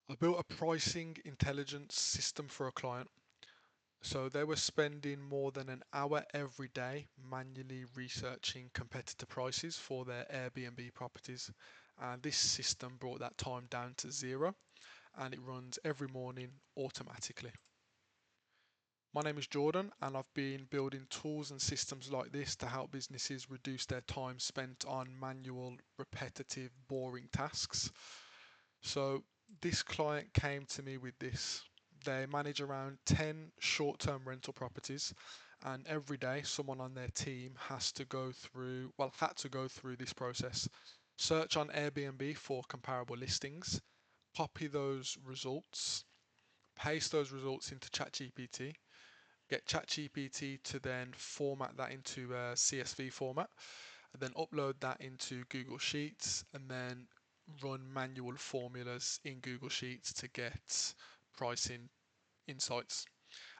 I built a pricing intelligence system for a client. So they were spending more than an hour every day manually researching competitor prices for their Airbnb properties. And this system brought that time down to zero, and it runs every morning automatically. My name is Jordan, and I've been building tools and systems like this to help businesses reduce their time spent on manual, repetitive, boring tasks. So this client came to me with this. They manage around 10 short-term rental properties, and every day someone on their team had to go through this process. Search on Airbnb for comparable listings, copy those results, paste those results into ChatGPT, get ChatGPT to then format that into a CSV format, and then upload that into Google Sheets, and then run manual formulas in Google Sheets to get pricing insights.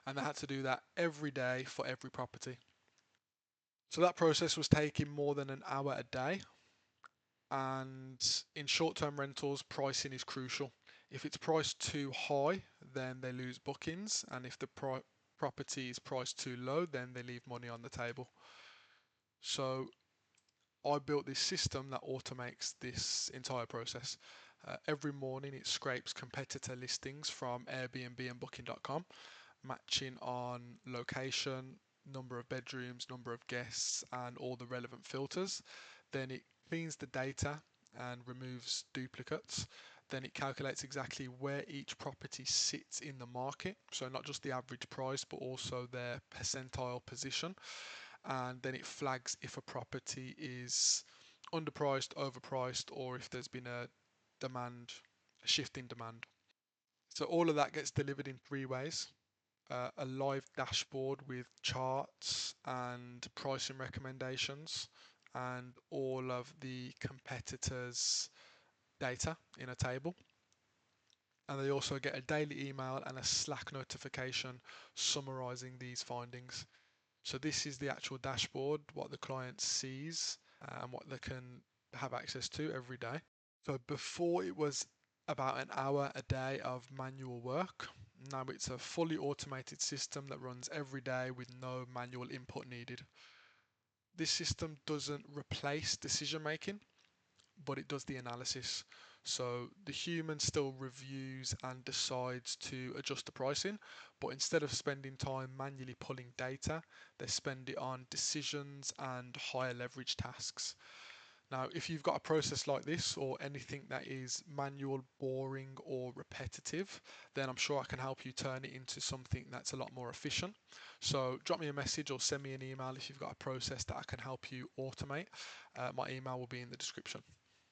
And they had to do that every day for every property. So that process was taking more than an hour a day. And in short-term rentals, pricing is crucial. If it's priced too high, then they lose bookings, and if the property is priced too low, then they leave money on the table. So I built this system that automates this entire process. Every morning it scrapes competitor listings from Airbnb and Booking.com, matching on location, number of bedrooms, number of guests, and all the relevant filters. Then it cleans the data and removes duplicates. Then it calculates exactly where each property sits in the market. So not just the average price, but also their percentile position. And then it flags if a property is underpriced, overpriced, or if there's been a shift in demand. So all of that gets delivered in three ways. A live dashboard with charts and pricing recommendations and all of the competitors' data in a table. And they also get a daily email and a Slack notification summarizing these findings. So this is the actual dashboard, what the client sees and what they can have access to every day. So before it was about an hour a day of manual work. Now it's a fully automated system that runs every day with no manual input needed. This system doesn't replace decision making, but it does the analysis. So the human still reviews and decides to adjust the pricing, but instead of spending time manually pulling data, they spend it on decisions and higher leverage tasks. Now, if you've got a process like this or anything that is manual, boring, or repetitive, then I'm sure I can help you turn it into something that's a lot more efficient. So drop me a message or send me an email if you've got a process that I can help you automate. My email will be in the description.